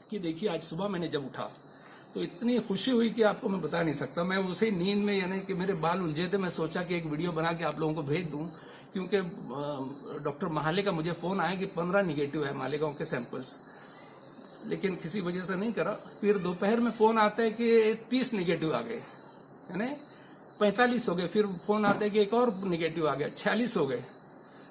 कि देखिए आज सुबह मैंने जब उठा तो इतनी खुशी हुई कि आपको मैं बता नहीं सकता। मैं उसे नींद में, यानी कि मेरे बाल उलझे थे, मैं सोचा कि एक वीडियो बना के आप लोगों को भेज दूं, क्योंकि डॉक्टर महाले का मुझे फ़ोन आया कि 15 निगेटिव है मालेगांव के सैंपल्स, लेकिन किसी वजह से नहीं करा। फिर दोपहर में फ़ोन आता है कि 30 निगेटिव आ गए, यानी 45 हो गए। फिर फ़ोन आता है कि एक और निगेटिव आ गया, 46 हो गए।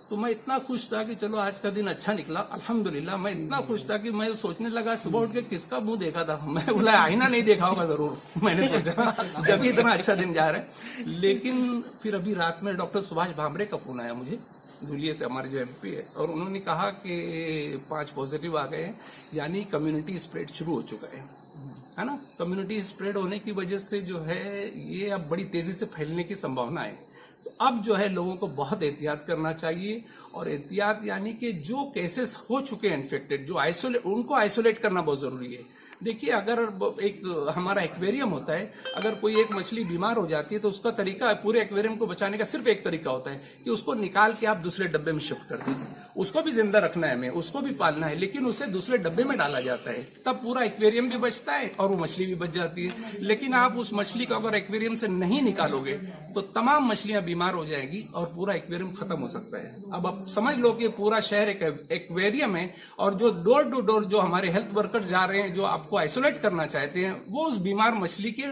तो मैं इतना खुश था कि चलो आज का दिन अच्छा निकला, अल्हम्दुलिल्लाह। मैं इतना खुश था कि मैं सोचने लगा सुबह उठ के किसका मुंह देखा था। मैं बोला आईना नहीं देखा होगा जरूर, मैंने सोचा जब भी इतना अच्छा दिन जा रहा है। लेकिन फिर अभी रात में डॉक्टर सुभाष भामरे का फोन आया मुझे, धुलिये से, हमारे जो MP है, और उन्होंने कहा कि 5 पॉजिटिव आ गए हैं, यानी कम्युनिटी स्प्रेड शुरू हो चुका है ना। कम्युनिटी स्प्रेड होने की वजह से जो है ये अब बड़ी तेजी से फैलने की संभावना है। तो अब जो है लोगों को बहुत एहतियात करना चाहिए, और एहतियात यानी कि जो केसेस हो चुके हैं इन्फेक्टेड, जो उनको आइसोलेट करना बहुत जरूरी है। देखिए अगर एक हमारा एक्वेरियम होता है, अगर कोई एक मछली बीमार हो जाती है तो उसका तरीका, पूरे एक्वेरियम को बचाने का सिर्फ एक तरीका होता है कि उसको निकाल के आप दूसरे डब्बे में शिफ्ट कर दीजिए। उसको भी जिंदा रखना है हमें, उसको भी पालना है, लेकिन उसे दूसरे डब्बे में डाला जाता है, तब पूरा एक्वेरियम भी बचता है और वो मछली भी बच जाती है। लेकिन आप उस मछली को अगर एक्वेरियम से नहीं निकालोगे तो तमाम मछलियां बीमार हो जाएगी और पूरा एक्वेरियम खत्म हो सकता है। अब आप समझ लो कि पूरा शहर एक एक्वेरियम है, और जो डोर टू डोर जो हमारे हेल्थ वर्कर्स जा रहे हैं, जो आपको आइसोलेट करना चाहते हैं, वो उस बीमार मछली की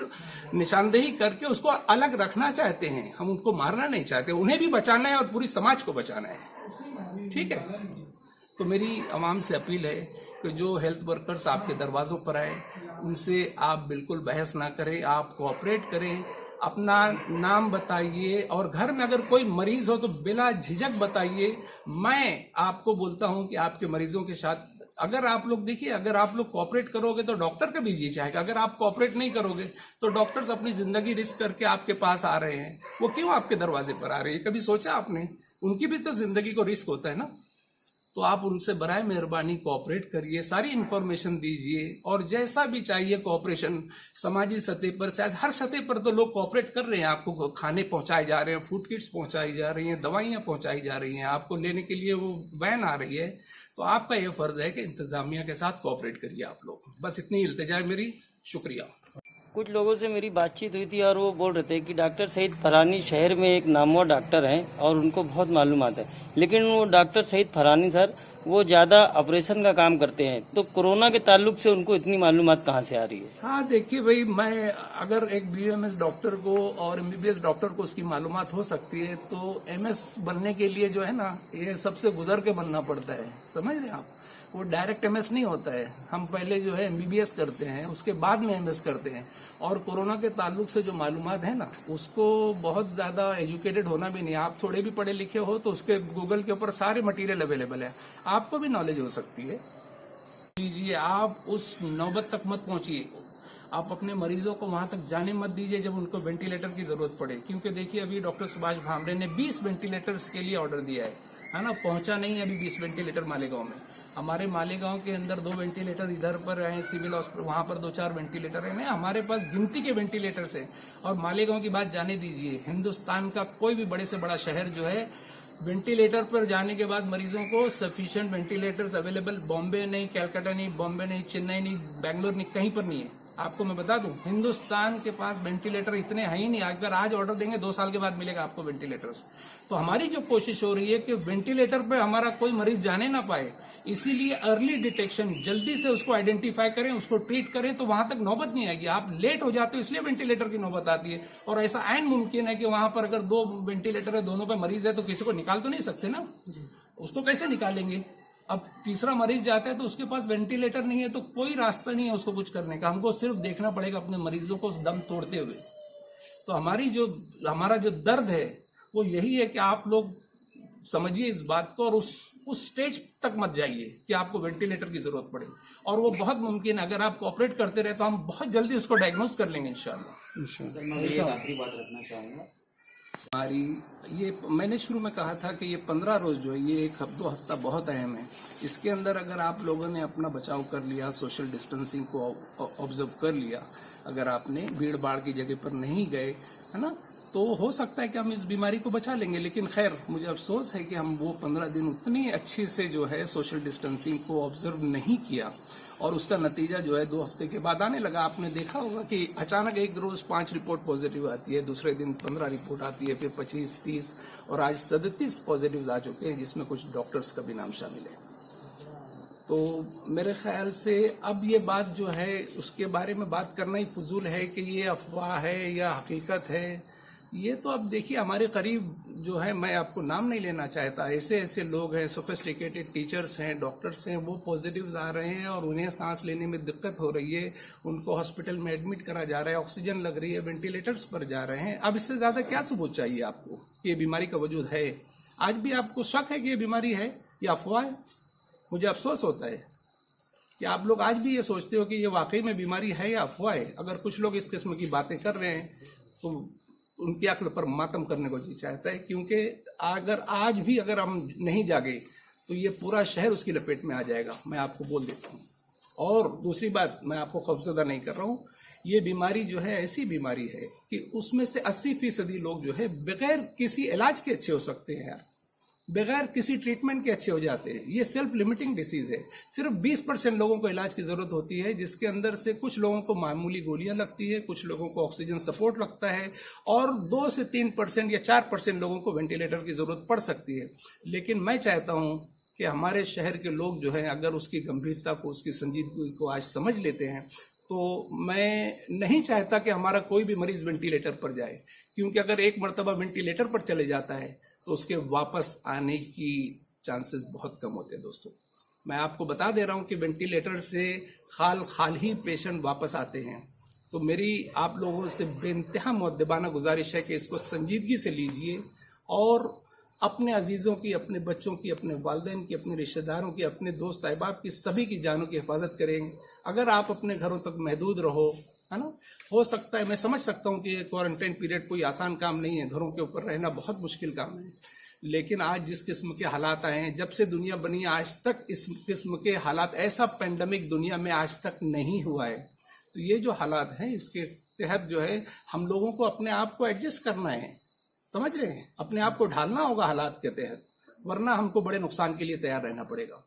निशानदेही करके उसको अलग रखना चाहते हैं। हम उनको मारना नहीं चाहते, उन्हें भी बचाना है और पूरी समाज को बचाना है। ठीक है, तो मेरी आवाम से अपील है कि जो हेल्थ वर्कर्स आपके दरवाजों पर आए, उनसे आप बिल्कुल बहस ना करें, आप कोऑपरेट करें, अपना नाम बताइए, और घर में अगर कोई मरीज हो तो बिला झिझक बताइए। मैं आपको बोलता हूं कि आपके मरीजों के साथ अगर आप लोग, देखिए अगर आप लोग कोऑपरेट करोगे तो डॉक्टर का भी जी चाहेगा। अगर आप कोऑपरेट नहीं करोगे तो डॉक्टर्स अपनी जिंदगी रिस्क करके आपके पास आ रहे हैं, वो क्यों आपके दरवाजे पर आ रहे हैं? कभी सोचा आपने? उनकी भी तो जिंदगी को रिस्क होता है ना। तो आप उनसे बराए मेहरबानी कोऑपरेट करिए, सारी इन्फॉर्मेशन दीजिए, और जैसा भी चाहिए कोऑपरेशन समाजी सतह पर, शायद हर सतह पर तो लोग कोऑपरेट कर रहे हैं। आपको खाने पहुंचाए जा रहे हैं, फूड किट्स पहुंचाई जा रही हैं, दवाइयां पहुंचाई जा रही हैं, आपको लेने के लिए वो वैन आ रही है। तो आपका ये फर्ज है कि इंतजामिया के साथ कोऑपरेट करिए आप लोग। बस इतनी इल्तिजा है मेरी, शुक्रिया। कुछ लोगों से मेरी बातचीत हुई थी और वो बोल रहे थे कि डॉक्टर सईद फरहानी शहर में एक नामवर डॉक्टर हैं और उनको बहुत मालूमात है, लेकिन वो डॉक्टर सईद फरहानी सर वो ज़्यादा ऑपरेशन का काम करते हैं, तो कोरोना के ताल्लुक से उनको इतनी मालूमात कहाँ से आ रही है? हाँ देखिए भाई, मैं अगर एक BMS डॉक्टर को और MBBS डॉक्टर को उसकी मालूमात हो सकती है, तो MS बनने के लिए जो है ना, ये सबसे गुजर के बनना पड़ता है। समझ रहे हैं आप? वो डायरेक्ट MS नहीं होता है। हम पहले जो है MBBS करते हैं, उसके बाद में MS करते हैं। और कोरोना के ताल्लुक से जो मालूमात है ना, उसको बहुत ज़्यादा एजुकेटेड होना भी नहीं। आप थोड़े भी पढ़े लिखे हो तो उसके गूगल के ऊपर सारे मटेरियल अवेलेबल है, आपको भी नॉलेज हो सकती है। लीजिए, आप उस नौबत तक मत पहुंचिए, आप अपने मरीजों को वहां तक जाने मत दीजिए जब उनको वेंटिलेटर की जरूरत पड़े। क्योंकि देखिए अभी डॉक्टर सुभाष भामरे ने 20 वेंटिलेटर्स के लिए ऑर्डर दिया है ना। पहुंचा नहीं अभी 20 वेंटिलेटर मालेगांव में। हमारे मालेगांव के अंदर 2 वेंटिलेटर इधर पर है, सिविल हॉस्पिटल वहां पर 2-4 वेंटिलेटर है। हमारे पास गिनती के वेंटिलेटर्स है। और मालेगांव की बात जाने दीजिए, हिंदुस्तान का कोई भी बड़े से बड़ा शहर जो है, वेंटिलेटर पर जाने के बाद मरीजों को सफिशिएंट वेंटिलेटर्स अवेलेबल, बॉम्बे नहीं, कलकत्ता नहीं, बॉम्बे नहीं, चेन्नई नहीं, बेंगलोर नहीं, कहीं पर नहीं है। आपको मैं बता दूं, हिंदुस्तान के पास वेंटिलेटर इतने हैं ही नहीं। अगर आज ऑर्डर देंगे 2 साल के बाद मिलेगा आपको वेंटिलेटर्स। तो हमारी जो कोशिश हो रही है कि वेंटिलेटर पे हमारा कोई मरीज जाने ना पाए, इसीलिए अर्ली डिटेक्शन, जल्दी से उसको आइडेंटिफाई करें, उसको ट्रीट करें, तो वहां तक नौबत नहीं आएगी। आप लेट हो जाते हो इसलिए वेंटिलेटर की नौबत आती है। और ऐसा ऐन मुमकिन है कि वहां पर अगर 2 वेंटिलेटर है, दोनों पे मरीज है, तो किसी को निकाल तो नहीं सकते ना, उसको कैसे निकालेंगे? अब तीसरा मरीज जाता है तो उसके पास वेंटिलेटर नहीं है, तो कोई रास्ता नहीं है उसको कुछ करने का। हमको सिर्फ देखना पड़ेगा अपने मरीजों को दम तोड़ते हुए। तो हमारा जो दर्द है वो यही है कि आप लोग समझिए इस बात को, और उस स्टेज तक मत जाइए कि आपको वेंटिलेटर की जरूरत पड़े। और वो बहुत मुमकिन है, अगर आप कोऑपरेट करते रहे तो हम बहुत जल्दी उसको डायग्नोस कर लेंगे इंशाल्लाह। मैं एक आखिरी बात रखना चाहूँगा। हमारी ये, मैंने शुरू में कहा था कि ये 15 रोज जो है, ये 1-2 हफ्ता बहुत अहम है। इसके अंदर अगर आप लोगों ने अपना बचाव कर लिया, सोशल डिस्टेंसिंग को ऑब्जर्व कर लिया, अगर आपने भीड़ भाड़ की जगह पर नहीं गए, है ना, तो हो सकता है कि हम इस बीमारी को बचा लेंगे, लेकिन खैर मुझे अफसोस है कि हम वो 15 दिन उतनी अच्छी से जो है सोशल डिस्टेंसिंग को ऑब्जर्व नहीं किया, और उसका नतीजा जो है 2 हफ्ते के बाद आने लगा। आपने देखा होगा कि अचानक एक रोज 5 रिपोर्ट पॉजिटिव आती है, दूसरे दिन 15 रिपोर्ट आती है, फिर 25, 30 और आज 37 पॉजिटिव आ चुके हैं, जिसमें कुछ डॉक्टर्स का भी नाम शामिल है। तो मेरे ख्याल से अब ये बात जो है उसके बारे में बात करना ही फजूल है कि ये अफवाह है या हकीकत है। ये तो अब देखिए हमारे करीब जो है, मैं आपको नाम नहीं लेना चाहता, ऐसे ऐसे लोग हैं, सोफिस्टिकेटेड टीचर्स हैं, डॉक्टर्स हैं, वो पॉजिटिव आ रहे हैं और उन्हें सांस लेने में दिक्कत हो रही है, उनको हॉस्पिटल में एडमिट करा जा रहा है, ऑक्सीजन लग रही है, वेंटिलेटर्स पर जा रहे हैं। अब इससे ज़्यादा क्या सबूत चाहिए आपको कि ये बीमारी का वजूद है? आज भी आपको शक है कि ये बीमारी है या अफवाह है? मुझे अफसोस होता है कि आप लोग आज भी ये सोचते हो कि ये वाकई में बीमारी है या अफवाह है। अगर कुछ लोग इस किस्म की बातें कर रहे हैं तो उनकी अक्ल पर मातम करने को जी चाहता है, क्योंकि अगर आज भी अगर हम नहीं जागे तो ये पूरा शहर उसकी लपेट में आ जाएगा, मैं आपको बोल देता हूँ। और दूसरी बात, मैं आपको खौफजदा नहीं कर रहा हूँ, ये बीमारी जो है ऐसी बीमारी है कि उसमें से 80% लोग जो है बगैर किसी इलाज के अच्छे हो सकते हैं यार, बगैर किसी ट्रीटमेंट के अच्छे हो जाते हैं। ये सेल्फ लिमिटिंग डिसीज है। सिर्फ 20% लोगों को इलाज की जरूरत होती है, जिसके अंदर से कुछ लोगों को मामूली गोलियां लगती है, कुछ लोगों को ऑक्सीजन सपोर्ट लगता है, और 2 से 3% या 4% लोगों को वेंटिलेटर की जरूरत पड़ सकती है। लेकिन मैं चाहता हूं कि हमारे शहर के लोग जो हैं अगर उसकी गंभीरता को, उसकी संजीदगी को आज समझ लेते हैं, तो मैं नहीं चाहता कि हमारा कोई भी मरीज वेंटिलेटर पर जाए, क्योंकि अगर एक मरतबा वेंटिलेटर पर चले जाता है तो उसके वापस आने की चांसेस बहुत कम होते हैं। दोस्तों, मैं आपको बता दे रहा हूं कि वेंटिलेटर से खाल ही पेशेंट वापस आते हैं। तो मेरी आप लोगों से बेइंतहा मुअद्दबाना गुजारिश है कि इसको संजीदगी से लीजिए और अपने अजीज़ों की, अपने बच्चों की, अपने वालिदैन की, अपने रिश्तेदारों की, अपने दोस्त अहबाब की, सभी की जानों की हिफाजत करें। अगर आप अपने घरों तक महदूद रहो, है ना, हो सकता है, मैं समझ सकता हूँ कि क्वारंटाइन पीरियड कोई आसान काम नहीं है, घरों के ऊपर रहना बहुत मुश्किल काम है, लेकिन आज जिस किस्म के हालात आए हैं, जब से दुनिया बनी है आज तक इस किस्म के हालात, ऐसा पेंडेमिक दुनिया में आज तक नहीं हुआ है। तो ये जो हालात हैं इसके तहत जो है हम लोगों को अपने आप को एडजस्ट करना है, समझ रहे हैं, अपने आप को ढालना होगा हालात के तहत, वरना हमको बड़े नुकसान के लिए तैयार रहना पड़ेगा।